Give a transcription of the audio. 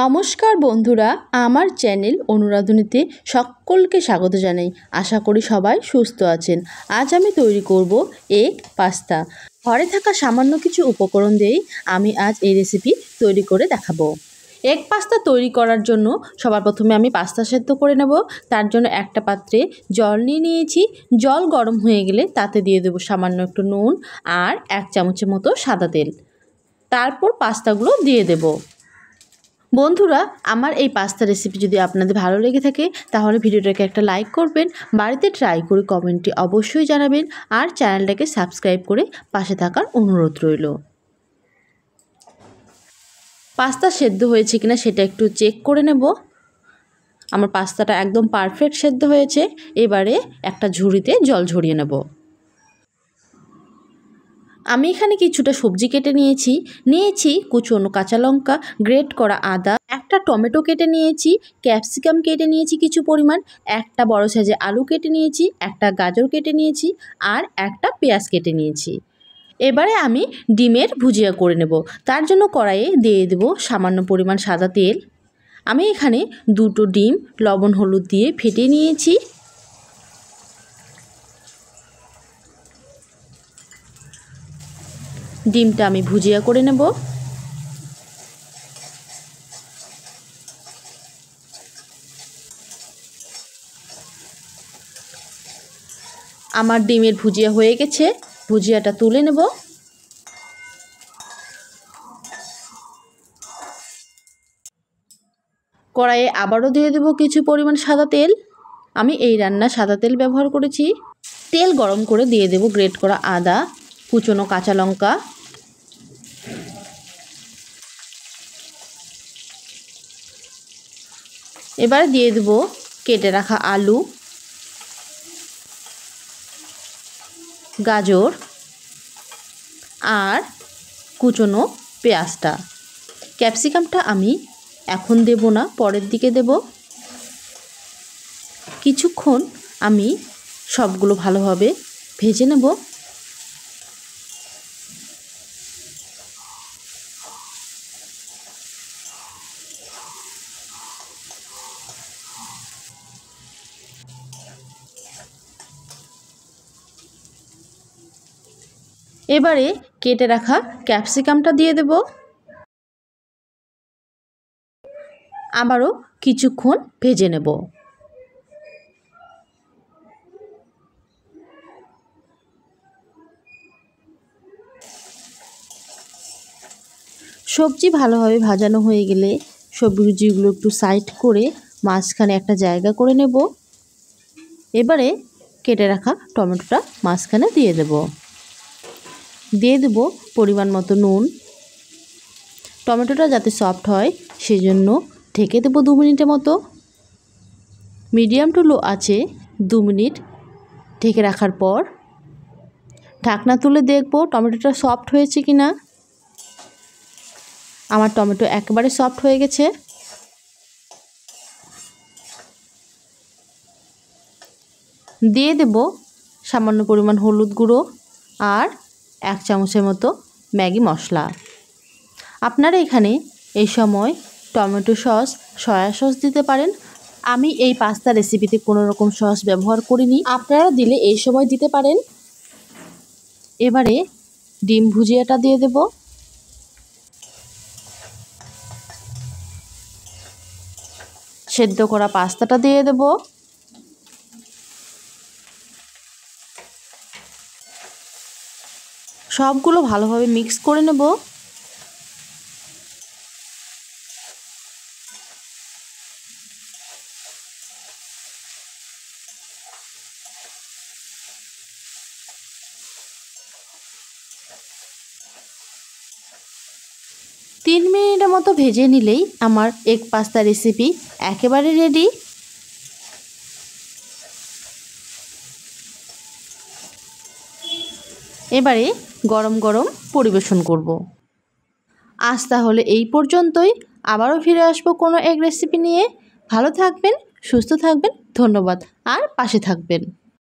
নমস্কার বন্ধুরা, আমার চ্যানেল অনুরাধনীতে সকলকে স্বাগত জানাই। আশা করি সবাই সুস্থ আছেন। আজ আমি তৈরি করব এগ পাস্তা। ঘরে থাকা সামান্য কিছু উপকরণ দিয়েই আমি আজ এই রেসিপি তৈরি করে দেখাবো। এগ পাস্তা তৈরি করার জন্য সবার প্রথমে আমি পাস্তা সেদ্ধ করে নেব। তার জন্য একটা পাত্রে জল নিয়েছি। জল গরম হয়ে গেলে তাতে দিয়ে দেবো সামান্য একটু নুন আর 1 চামচের মতো সাদা তেল। তারপর পাস্তাগুলো দিয়ে দেব। বন্ধুরা, আমার এই পাস্তা রেসিপি যদি আপনাদের ভালো লেগে থাকে তাহলে ভিডিওটাকে একটা লাইক করবেন, বাড়িতে ট্রাই করে কমেন্টে অবশ্যই জানাবেন আর চ্যানেলটাকে সাবস্ক্রাইব করে পাশে থাকার অনুরোধ রইল। পাস্তা সেদ্ধ হয়েছে কিনা সেটা একটু চেক করে নেব। আমার পাস্তাটা একদম পারফেক্ট সেদ্ধ হয়েছে। এবারে একটা ঝুড়িতে জল ঝরিয়ে নেব। আমি এখানে কিছুটা সবজি কেটে নিয়েছি কুচনো কাঁচা লঙ্কা, গ্রেট করা আদা, একটা টমেটো কেটে নিয়েছি, ক্যাপসিকাম কেটে নিয়েছি কিছু পরিমাণ, একটা বড় সাইজে আলু কেটে নিয়েছি, একটা গাজর কেটে নিয়েছি আর একটা পেঁয়াজ কেটে নিয়েছি। এবারে আমি ডিমের ভুজিয়া করে নেব। তার জন্য কড়াইয়ে দিয়ে দেব সামান্য পরিমাণ সাদা তেল। আমি এখানে 2টো ডিম লবণ হলুদ দিয়ে ফেটিয়ে নিয়েছি। ডিমটা আমি ভুজিয়া করে নেব। আমার ডিমের ভুজিয়া হয়ে গেছে, ভুজিয়াটা তুলে নেব। কড়াইয়ে আবারও দিয়ে দেব কিছু পরিমাণ সাদা তেল। আমি এই রান্না সাদা তেল ব্যবহার করেছি। তেল গরম করে দিয়ে দেব গ্রেট করা আদা, কুচনো কাঁচা লঙ্কা, এবার দিয়ে দেব কেটে রাখা আলু, গাজর আর কুচনো পেঁয়াজটা। ক্যাপসিকামটা আমি এখন দেব না, পরের দিকে দেব। কিছুক্ষণ আমি সবগুলো ভালোভাবে ভেজে নেব। এবারে কেটে রাখা ক্যাপসিকামটা দিয়ে দেব। আবারও কিছুক্ষণ ভেজে নেব। সবজি ভালোভাবে ভাজানো হয়ে গেলে সবজিগুলো একটু সাইড করে মাঝখানে একটা জায়গা করে নেব। এবারে কেটে রাখা টমেটোটা মাঝখানে দিয়ে দেব পরিমাণ মতো নুন। টমেটোটা যাতে সফট হয় সেজন্য ঢেকে দেব 2 মিনিটের মতো। মিডিয়াম টু লো আছে 2 মিনিট ঢেকে রাখার পর ঢাকনা তুলে দেখব টমেটোটা সফট হয়েছে কিনা। আমার টমেটো একেবারে সফট হয়ে গেছে। দিয়ে দেব সামান্য পরিমাণ হলুদ গুঁড়ো আর 1 চামচের মতো ম্যাগি মশলা। আপনারা এখানে এই সময় টমেটো সস, সয়া সস দিতে পারেন। আমি এই পাস্তা রেসিপিতে কোনো রকম সস ব্যবহার করিনি, আপনারা দিলে এই সময় দিতে পারেন। এবারে ডিম ভুজিয়াটা দিয়ে দেব। সেদ্ধ করা পাস্তাটা দিয়ে দেব। সবগুলো ভালোভাবে মিক্স করে নেব। তিন মিনিটের মতো ভেজে নিলেই আমার এগ পাস্তা রেসিপি একেবারে রেডি। এবারে গরম গরম পরিবেশন করব। আজ তাহলে এই পর্যন্তই। আবারও ফিরে আসবো কোনো এক রেসিপি নিয়ে। ভালো থাকবেন, সুস্থ থাকবেন, ধন্যবাদ আর পাশে থাকবেন।